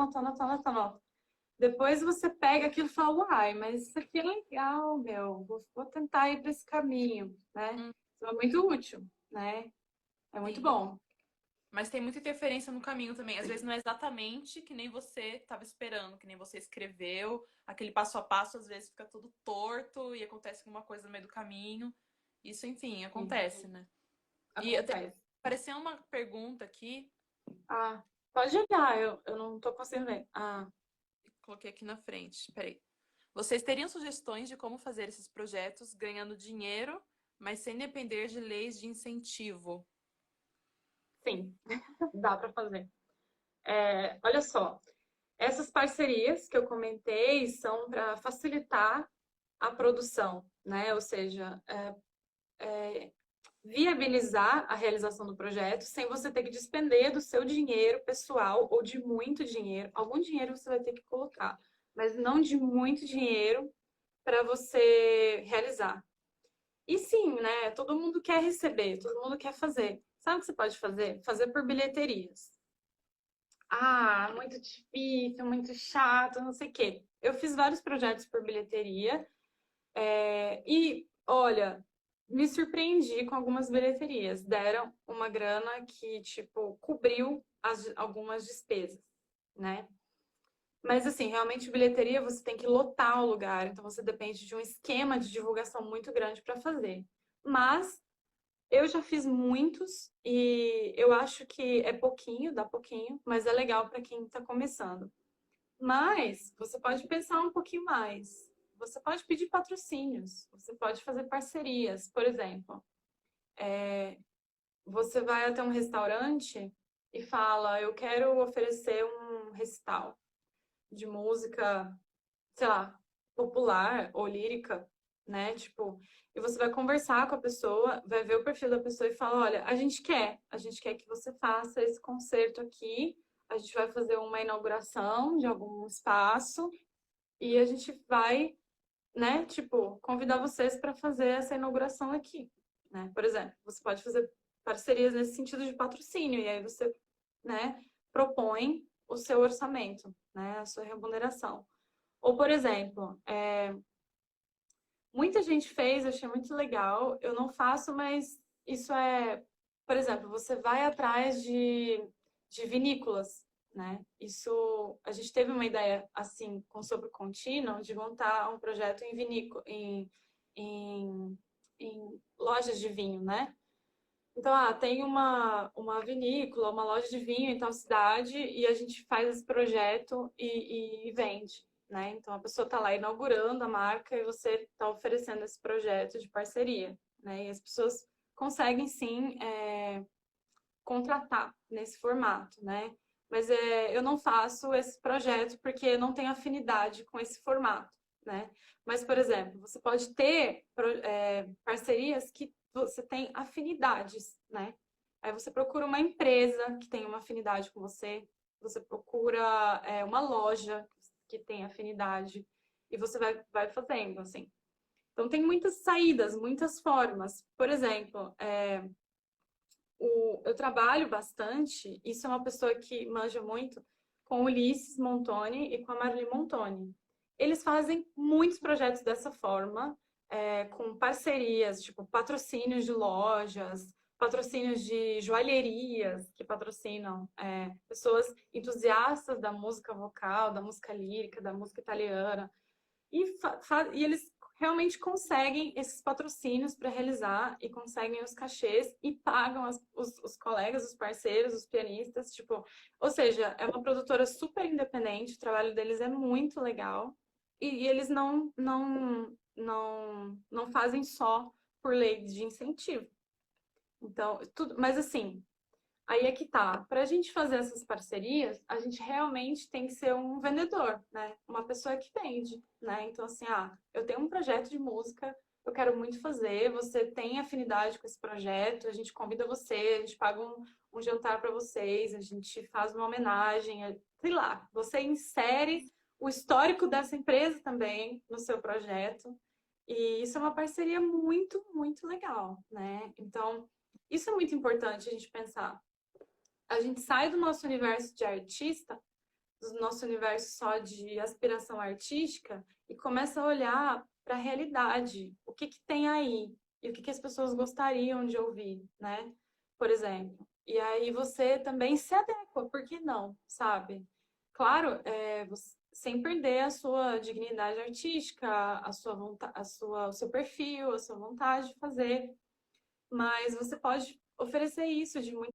Depois você pega aquilo e fala, uai, mas isso aqui é legal, meu, vou tentar ir para esse caminho, né? hum, Isso é muito útil, né? É muito sim. bom. Mas tem muita interferência no caminho também. Às vezes não é exatamente que nem você estava esperando, que nem você escreveu. Aquele passo a passo, às vezes, fica tudo torto e acontece alguma coisa no meio do caminho. Isso, enfim, Sim, acontece, né? E até acontece. Apareceu uma pergunta aqui, Ah, pode olhar, eu não tô conseguindo ver. Ah, coloquei aqui na frente. Peraí. Vocês teriam sugestões de como fazer esses projetos ganhando dinheiro, mas sem depender de leis de incentivo? sim, dá para fazer. Olha só, essas parcerias que eu comentei são para facilitar a produção, né? Ou seja, viabilizar a realização do projeto sem você ter que despender do seu dinheiro pessoal ou de muito dinheiro. Algum dinheiro você vai ter que colocar, mas não de muito dinheiro para você realizar. E sim, né? Todo mundo quer receber, todo mundo quer fazer. Sabe o que você pode fazer? Fazer por bilheterias. Ah, muito difícil, muito chato, não sei o quê. Eu fiz vários projetos por bilheteria, e, olha, me surpreendi com algumas bilheterias. Deram uma grana que, tipo, cobriu algumas despesas, né? Mas, assim, realmente, bilheteria você tem que lotar o lugar, então você depende de um esquema de divulgação muito grande para fazer. Mas eu já fiz muitos e eu acho que é pouquinho, dá pouquinho, mas é legal para quem está começando. Mas você pode pensar um pouquinho mais. Você pode pedir patrocínios, você pode fazer parcerias. Por exemplo, você vai até um restaurante e fala: Eu quero oferecer um recital de música, sei lá, popular ou lírica, né? Tipo, e você vai conversar com a pessoa, vai ver o perfil da pessoa e fala: Olha, a gente quer que você faça esse concerto aqui. A gente vai fazer uma inauguração de algum espaço e a gente vai, né, tipo, convidar vocês para fazer essa inauguração aqui, né? Por exemplo, você pode fazer parcerias nesse sentido de patrocínio e aí você, né, propõe o seu orçamento, né, a sua remuneração. Ou, por exemplo, muita gente fez, eu achei muito legal, eu não faço, mas isso é, por exemplo, você vai atrás de vinícolas, né? Isso, a gente teve uma ideia assim, com Sopro Contínuo, de montar um projeto em vinícola, em lojas de vinho, né? Então, tem uma vinícola, uma loja de vinho em tal cidade e a gente faz esse projeto e vende, né? Então, a pessoa está lá inaugurando a marca e você está oferecendo esse projeto de parceria, né? E as pessoas conseguem, sim, contratar nesse formato, né? Mas eu não faço esse projeto porque eu não tenho afinidade com esse formato, né? Mas, por exemplo, você pode ter parcerias que você tem afinidades, né? Aí você procura uma empresa que tem uma afinidade com você procura uma loja que tem afinidade e você vai fazendo, assim. Então, tem muitas saídas, muitas formas. Por exemplo, eu trabalho bastante, isso é uma pessoa que manja muito, com o Ulisses Montoni e com a Marli Montoni. Eles fazem muitos projetos dessa forma, com parcerias, tipo patrocínios de lojas, patrocínios de joalherias que patrocinam pessoas entusiastas da música vocal, da música lírica, da música italiana. E eles realmente conseguem esses patrocínios para realizar e conseguem os cachês e pagam os colegas, os parceiros, os pianistas, tipo, ou seja, é uma produtora super independente, o trabalho deles é muito legal e eles não fazem só por lei de incentivo. Então, tudo, mas assim, aí é que tá. Para a gente fazer essas parcerias, a gente realmente tem que ser um vendedor, né? Uma pessoa que vende, né? Então, assim, eu tenho um projeto de música, eu quero muito fazer, você tem afinidade com esse projeto, a gente convida você, a gente paga um jantar para vocês, a gente faz uma homenagem, sei lá, você insere o histórico dessa empresa também no seu projeto. E isso é uma parceria muito, muito legal, né? Então, isso é muito importante a gente pensar. A gente sai do nosso universo de artista, do nosso universo só de aspiração artística e começa a olhar para a realidade, o que que tem aí e o que que as pessoas gostariam de ouvir, né? Por exemplo. E aí você também se adequa, por que não, sabe? Claro, sem perder a sua dignidade artística, a sua vontade, o seu perfil, a sua vontade de fazer, mas você pode oferecer isso de muitas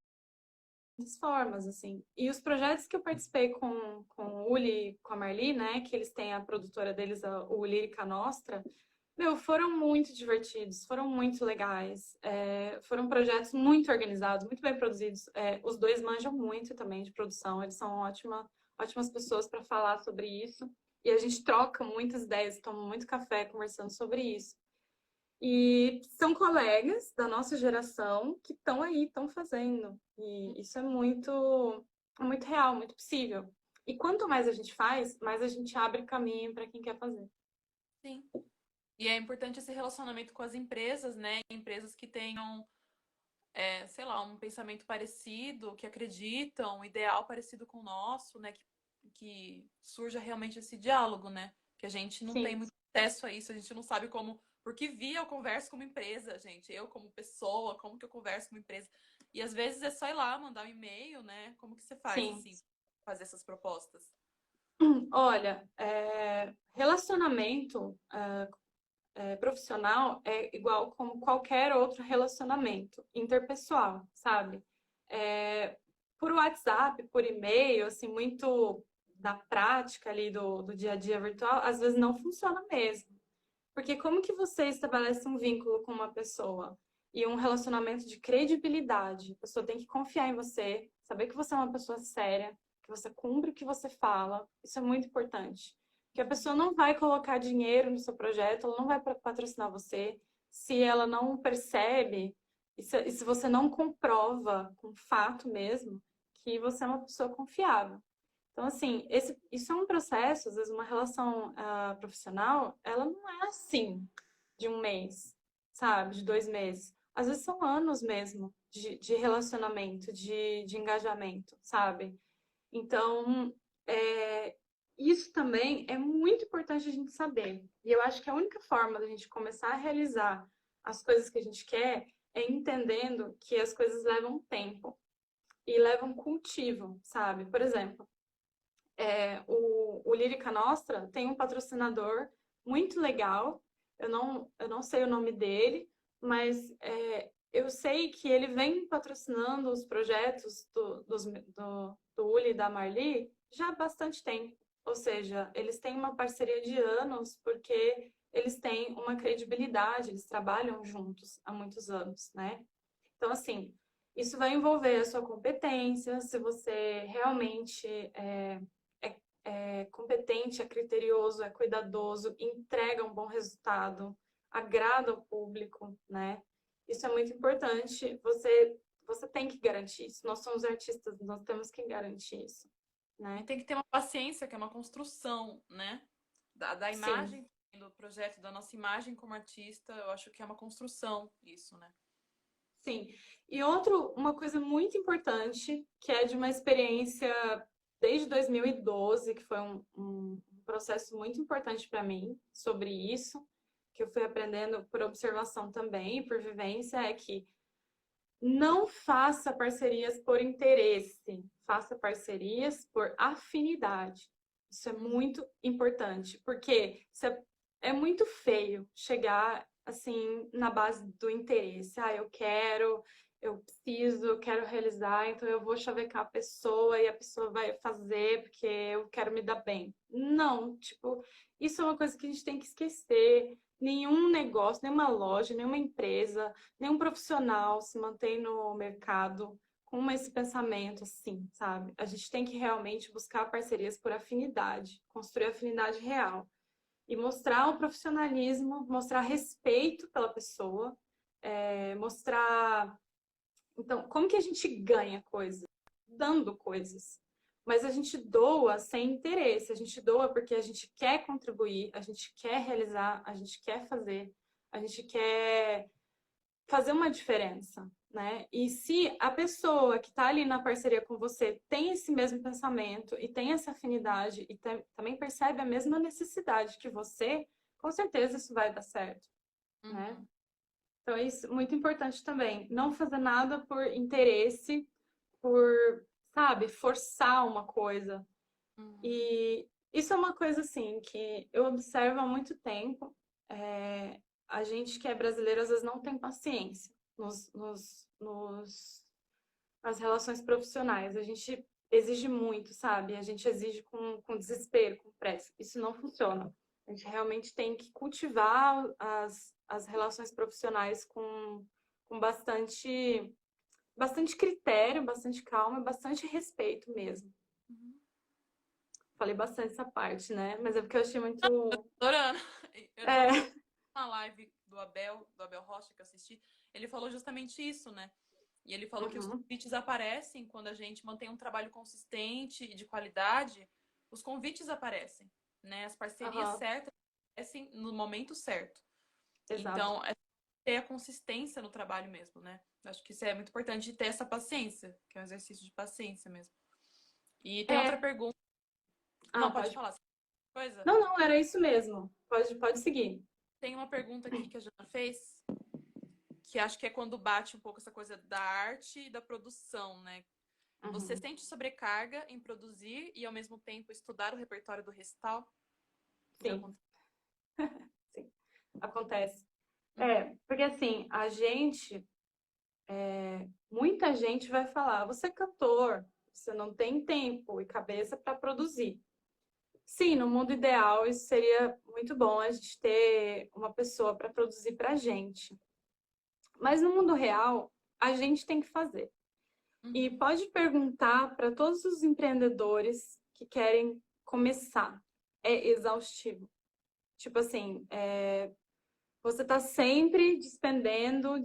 formas, assim. E os projetos que eu participei com o Uli, com a Marli, né, que eles têm a produtora deles, o Lírica Nostra, meu, foram muito divertidos, foram muito legais. Foram projetos muito organizados, muito bem produzidos. Os dois manjam muito também de produção, eles são ótimas pessoas para falar sobre isso. E a gente troca muitas ideias, toma muito café conversando sobre isso. E são colegas da nossa geração que estão aí, estão fazendo. E isso é muito real, muito possível. E quanto mais a gente faz, mais a gente abre caminho para quem quer fazer. Sim. E é importante esse relacionamento com as empresas, né? Empresas que tenham, sei lá, um pensamento parecido, que acreditam, um ideal parecido com o nosso, né? Que surja realmente esse diálogo, né? Que a gente não tem Sim, muito acesso a isso, a gente não sabe como. Porque via eu converso com uma empresa, gente. Eu, como pessoa, como que eu converso com uma empresa? E às vezes é só ir lá, mandar um e-mail, né? Como que você faz, sim. assim, fazer essas propostas? Olha, relacionamento profissional é igual como qualquer outro relacionamento interpessoal, sabe? É, por WhatsApp, por e-mail, assim, muito da prática ali do dia a dia virtual, às vezes não funciona mesmo. Porque como que você estabelece um vínculo com uma pessoa e um relacionamento de credibilidade? A pessoa tem que confiar em você, saber que você é uma pessoa séria, que você cumpre o que você fala. Isso é muito importante. Que a pessoa não vai colocar dinheiro no seu projeto, ela não vai patrocinar você se ela não percebe e se você não comprova com fato mesmo que você é uma pessoa confiável. Então, assim, isso é um processo, às vezes uma relação profissional, ela não é assim, de um mês, sabe? De 2 meses. Às vezes são anos mesmo de relacionamento, de engajamento, sabe? Então, isso também é muito importante a gente saber. E eu acho que a única forma da gente começar a realizar as coisas que a gente quer é entendendo que as coisas levam tempo e levam cultivo, sabe? Por exemplo, o Lírica Nostra tem um patrocinador muito legal. Eu não sei o nome dele, mas eu sei que ele vem patrocinando os projetos do Uli e da Marli já há bastante tempo. Ou seja, eles têm uma parceria de anos porque eles têm uma credibilidade, eles trabalham juntos há muitos anos, né? Então, assim, isso vai envolver a sua competência, se você realmente é competente, é criterioso, é cuidadoso, entrega um bom resultado, agrada o público, né? Isso é muito importante. Você tem que garantir isso. Nós somos artistas, nós temos que garantir isso, E né? tem que ter uma paciência, que é uma construção, né? Da Sim, imagem, do projeto, da nossa imagem como artista, eu acho que é uma construção isso, né? sim. E uma coisa muito importante, que é de uma experiência desde 2012, que foi um processo muito importante para mim sobre isso, que eu fui aprendendo por observação também, por vivência, é que não faça parcerias por interesse, faça parcerias por afinidade. Isso é muito importante, porque é muito feio chegar assim na base do interesse. Ah, eu quero, eu preciso, eu quero realizar, então eu vou chavecar a pessoa e a pessoa vai fazer porque eu quero me dar bem. Não, tipo, isso é uma coisa que a gente tem que esquecer. Nenhum negócio, nenhuma loja, nenhuma empresa, nenhum profissional se mantém no mercado com esse pensamento assim, sabe? A gente tem que realmente buscar parcerias por afinidade, construir afinidade real e mostrar o profissionalismo, mostrar respeito pela pessoa, mostrar. Então, como que a gente ganha coisas? Dando coisas. Mas a gente doa sem interesse, a gente doa porque a gente quer contribuir, a gente quer realizar, a gente quer fazer, a gente quer fazer uma diferença, né? E se a pessoa que está ali na parceria com você tem esse mesmo pensamento e tem essa afinidade e também percebe a mesma necessidade que você, com certeza isso vai dar certo, né? Uhum. Então, é isso muito importante também. Não fazer nada por interesse, por, sabe, forçar uma coisa. Uhum. E isso é uma coisa, assim, que eu observo há muito tempo. A gente que é brasileiro, às vezes, não tem paciência. nos, nos, nos, nas relações profissionais. A gente exige muito, sabe? A gente exige com desespero, com pressa. Isso não funciona. A gente realmente tem que cultivar as relações profissionais com bastante critério, bastante calma, bastante respeito mesmo. Uhum. Falei bastante essa parte, né? Mas é porque eu achei muito. Adorando. Eu tô É. na live do Abel Rocha que eu assisti, ele falou justamente isso, né? E ele falou que os Uhum. convites aparecem quando a gente mantém um trabalho consistente e de qualidade, os convites aparecem, né? As parcerias Aham. certas aparecem no momento certo. Exato. Então, é ter a consistência no trabalho mesmo, né? Acho que isso é muito importante ter essa paciência, que é um exercício de paciência mesmo. E tem outra É. pergunta. Ah, Não, pode pode. falar. Coisa? Não, não, era isso mesmo. Pode seguir. Tem uma pergunta aqui que a Jana fez, que acho que é quando bate um pouco essa coisa da arte e da produção, né? Você Uhum. sente sobrecarga em produzir e ao mesmo tempo estudar o repertório do recital? Já Sim, aconteceu? sim. Acontece. Uhum. Porque assim, muita gente vai falar, você é cantor, você não tem tempo e cabeça para produzir. Sim, no mundo ideal, isso seria muito bom a gente ter uma pessoa para produzir para a gente. Mas no mundo real, a gente tem que fazer. E Uhum. pode perguntar para todos os empreendedores que querem começar. É exaustivo. Tipo assim, você está sempre despendendo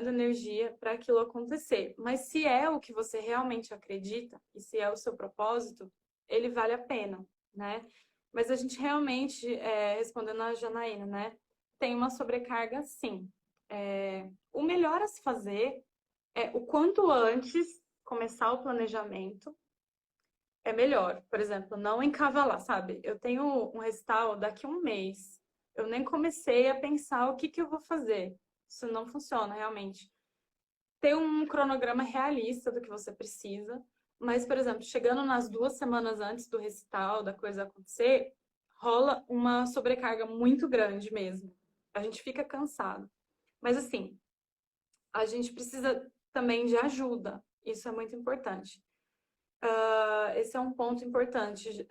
energia para aquilo acontecer. Mas se é o que você realmente acredita e se é o seu propósito, ele vale a pena, né? Mas a gente realmente, respondendo a Janaína, né? Tem uma sobrecarga, sim. O melhor a se fazer é o quanto antes começar o planejamento é melhor. Por exemplo, não encavalar, sabe? Eu tenho um recital daqui a um mês. Eu nem comecei a pensar o que que eu vou fazer. Isso não funciona realmente. Ter um cronograma realista do que você precisa. Mas, por exemplo, chegando nas 2 semanas antes do recital, da coisa acontecer, rola uma sobrecarga muito grande mesmo. A gente fica cansado. Mas, assim, a gente precisa também de ajuda. Isso é muito importante. Esse é um ponto importante.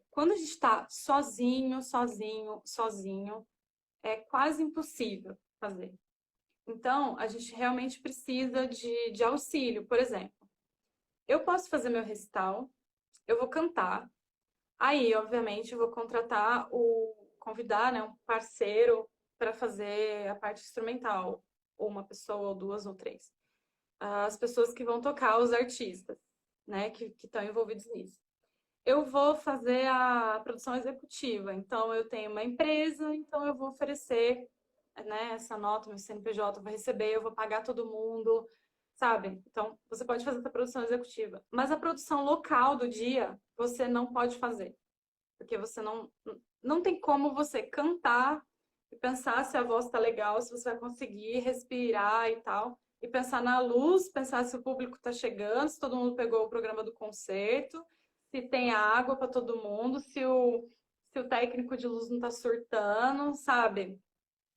Quando a gente está sozinho, é quase impossível fazer. Então, a gente realmente precisa de auxílio. Por exemplo, eu posso fazer meu recital, eu vou cantar, aí, obviamente, eu vou convidar, né, um parceiro para fazer a parte instrumental, ou uma pessoa, ou duas, ou três. As pessoas que vão tocar, os artistas, né, que estão envolvidos nisso. Eu vou fazer a produção executiva. Então, eu tenho uma empresa, então eu vou oferecer, né, essa nota, meu CNPJ, eu vou receber, eu vou pagar todo mundo, sabe? Então, você pode fazer essa produção executiva. Mas a produção local do dia, você não pode fazer. Porque você não tem como você cantar e pensar se a voz está legal, se você vai conseguir respirar e tal. E pensar na luz, pensar se o público está chegando, se todo mundo pegou o programa do concerto, se tem água para todo mundo, se o técnico de luz não está surtando, sabe?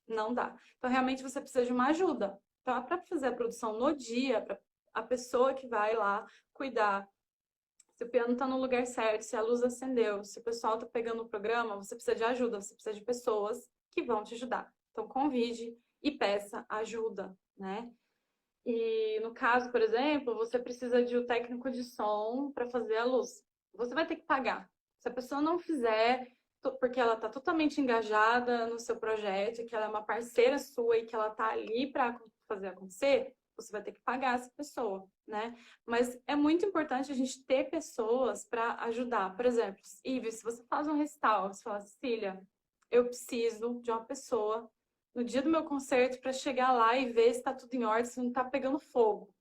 Não dá. Então, realmente, você precisa de uma ajuda. Então, para fazer a produção no dia, para a pessoa que vai lá cuidar, se o piano está no lugar certo, se a luz acendeu, se o pessoal está pegando o programa, você precisa de ajuda, você precisa de pessoas que vão te ajudar. Então, convide e peça ajuda, né? E no caso, por exemplo, você precisa de um técnico de som para fazer a luz. Você vai ter que pagar. Se a pessoa não fizer, porque ela está totalmente engajada no seu projeto, que ela é uma parceira sua e que ela está ali para fazer acontecer, você vai ter que pagar essa pessoa, né? Mas é muito importante a gente ter pessoas para ajudar. Por exemplo, Ives, se você faz um recital, você fala, Cecília, eu preciso de uma pessoa no dia do meu concerto para chegar lá e ver se está tudo em ordem, se não está pegando fogo.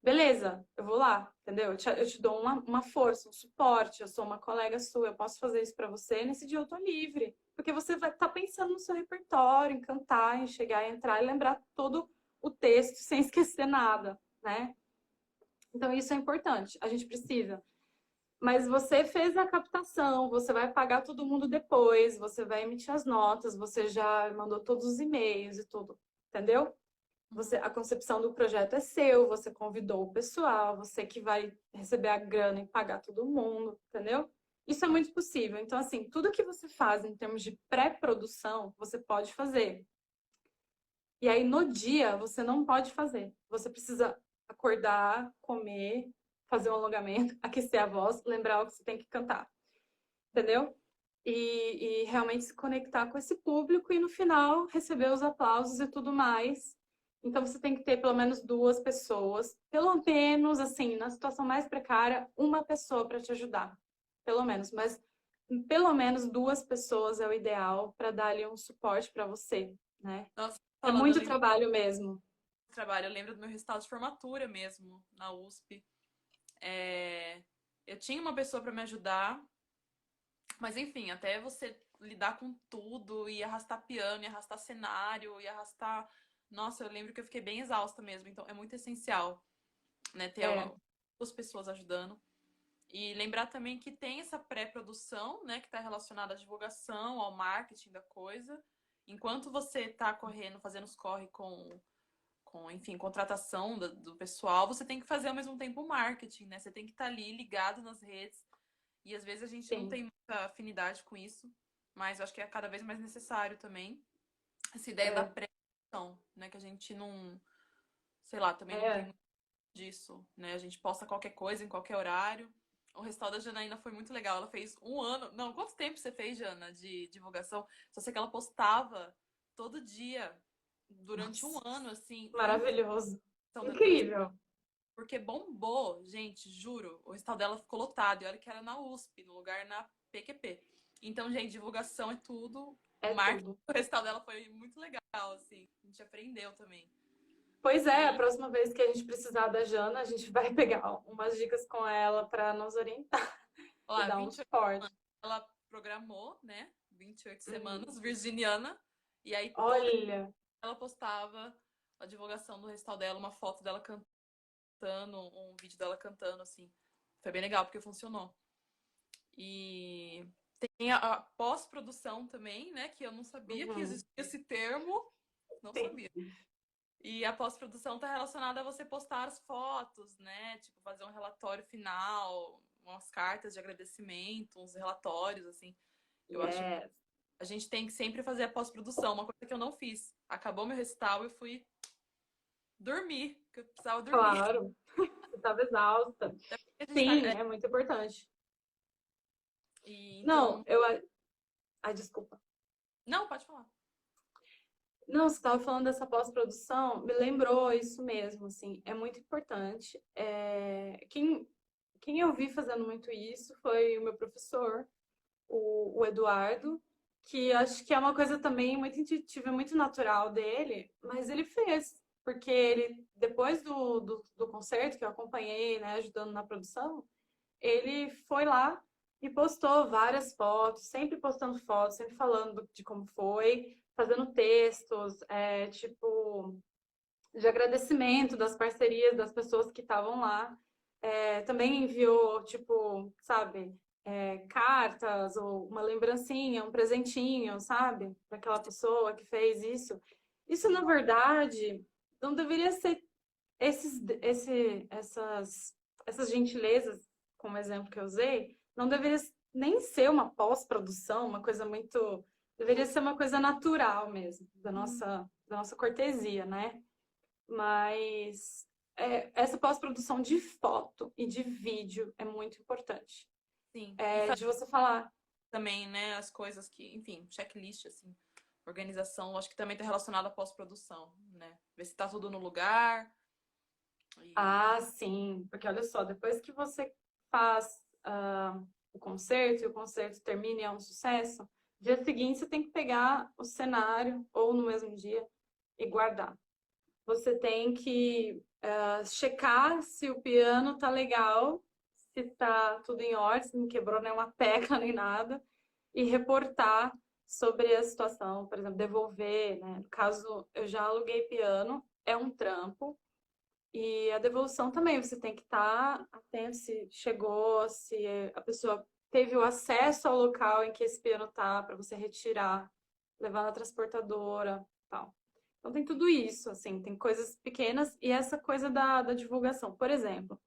Beleza, eu vou lá, entendeu? Eu te dou uma força, um suporte, eu sou uma colega sua, eu posso fazer isso para você, nesse dia eu tô livre. Porque você vai estar pensando no seu repertório, em cantar, em chegar, entrar e lembrar todo o texto sem esquecer nada, né? Então isso é importante, a gente precisa. Mas você fez a captação, você vai pagar todo mundo depois, você vai emitir as notas, você já mandou todos os e-mails e tudo, entendeu? A concepção do projeto é seu, você convidou o pessoal, você que vai receber a grana e pagar todo mundo, entendeu? Isso é muito possível. Então, assim, tudo que você faz em termos de pré-produção, você pode fazer. E aí, no dia, você não pode fazer. Você precisa acordar, comer, fazer um alongamento, aquecer a voz, lembrar o que você tem que cantar. Entendeu? E realmente se conectar com esse público e no final receber os aplausos e tudo mais. Então você tem que ter pelo menos duas pessoas, pelo menos assim, na situação mais precária, uma pessoa para te ajudar, pelo menos, mas pelo menos duas pessoas é o ideal para dar ali um suporte para você, né? Nossa, É falando, eu muito lembro trabalho mesmo. do trabalho, eu lembro do meu recital de formatura mesmo, na USP. Eu tinha uma pessoa para me ajudar, mas enfim, até você lidar com tudo, e arrastar piano, e arrastar cenário, e arrastar. Nossa, eu lembro que eu fiquei bem exausta mesmo, então é muito essencial, né, ter É, duas pessoas ajudando. E lembrar também que tem essa pré-produção, né, que está relacionada à divulgação, ao marketing da coisa. Enquanto você está correndo, fazendo os corre enfim, contratação do pessoal, você tem que fazer ao mesmo tempo o marketing, né? Você tem que estar ali ligado nas redes. E às vezes a gente não sim. tem muita afinidade com isso, mas eu acho que é cada vez mais necessário também essa ideia da É, pré-produção, né? Que a gente não, sei lá, também não tem é. muito disso, né? A gente posta qualquer coisa em qualquer horário. O restaurante da Janaína foi muito legal. Ela fez um ano. Não, quanto tempo você fez, Jana, de divulgação? Só sei que ela postava todo dia, durante um Nossa, ano, assim. Foi incrível maravilhoso. do restaurante, Incrível. porque bombou, gente, juro. O restaurante dela ficou lotado. E olha que era na USP, no lugar na PQP. Então, gente, divulgação é tudo. O É marketing tudo. do restaurante dela foi muito legal, assim. A gente aprendeu também. Pois é, a E, próxima vez que a gente precisar da Jana, a gente vai pegar umas dicas com ela para nos orientar ó e lá, dar um 28 suporte. ela programou, né? 28 Uhum. semanas, virginiana. E aí toda Olha, ela postava a divulgação do restaurante dela, uma foto dela cantando, um vídeo dela cantando, assim. Foi bem legal, porque funcionou. E tem a pós-produção também, né? Que eu não sabia que uhum. existia esse termo. Não Sim. sabia. E a pós-produção tá relacionada a você postar as fotos, né? Tipo, fazer um relatório final, umas cartas de agradecimento, uns relatórios, assim. Eu acho que Yes. a gente tem que sempre fazer a pós-produção, uma coisa que eu não fiz. Acabou meu recital, eu fui dormir, porque eu precisava dormir. Claro, você estava exausta. A gente tá... Sim, é muito importante. E Não, então. Ai, desculpa. Não, pode falar. Não, você estava falando dessa pós-produção, me lembrou isso mesmo, assim, é muito importante. Quem eu vi fazendo muito isso foi o meu professor, o Eduardo, que acho que é uma coisa também muito intuitiva, muito natural dele, mas ele fez, porque ele, depois do concerto que eu acompanhei, né, ajudando na produção, ele foi lá e postou várias fotos, sempre postando fotos, sempre falando de como foi, fazendo textos, tipo, de agradecimento das parcerias das pessoas que estavam lá. Também enviou, tipo, sabe, cartas ou uma lembrancinha, um presentinho, sabe, para aquela pessoa que fez isso. Isso, na Sim. verdade, não deveria ser essas gentilezas, como exemplo que eu usei, não deveria nem ser uma pós-produção, uma coisa muito. Deveria ser uma coisa natural mesmo, da nossa cortesia, né? Mas essa pós-produção de foto e de vídeo é muito importante. Sim. E De você falar, também, né, as coisas que, enfim, checklist, assim, organização, acho que também tá relacionado à pós-produção, né? Ver se tá tudo no lugar e ah, sim, porque olha só, depois que você faz o concerto e o concerto termina e é um sucesso, dia seguinte você tem que pegar o cenário, ou no mesmo dia, e guardar. Você tem que checar se o piano tá legal, se tá tudo em ordem, se não quebrou nenhuma peca nem nada, e reportar sobre a situação, por exemplo, devolver, né? No caso, eu já aluguei piano, é um trampo, e a devolução também, você tem que estar atento se chegou, se a pessoa teve o acesso ao local em que esse piano tá, para você retirar, levar na transportadora, tal. Então tem tudo isso, assim, tem coisas pequenas e essa coisa da divulgação. Por exemplo,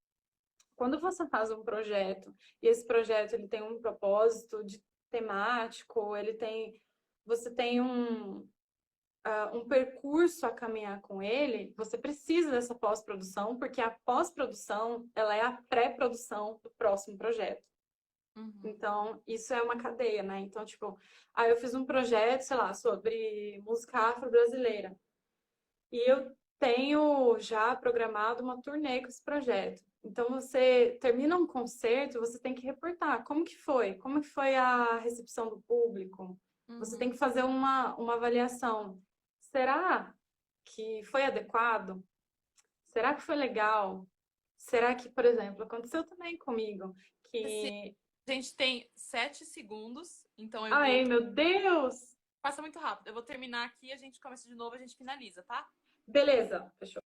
quando você faz um projeto e esse projeto ele tem um propósito de temático, você tem um percurso a caminhar com ele, você precisa dessa pós-produção, porque a pós-produção, ela é a pré-produção do próximo projeto. Uhum. Então, isso é uma cadeia, né? Então, tipo, aí eu fiz um projeto, sei lá, sobre música afro-brasileira. E eu tenho já programado uma turnê com esse projeto. Então, você termina um concerto, você tem que reportar como que foi, como que foi a recepção do público. Você tem Uhum. que fazer uma avaliação. Será que foi adequado? Será que foi legal? Será que, por exemplo, aconteceu também comigo Assim, que, a gente tem 7 segundos, então eu vou. ai, meu Deus! Passa muito rápido. Eu vou terminar aqui, a gente começa de novo, a gente finaliza, tá? Beleza, fechou.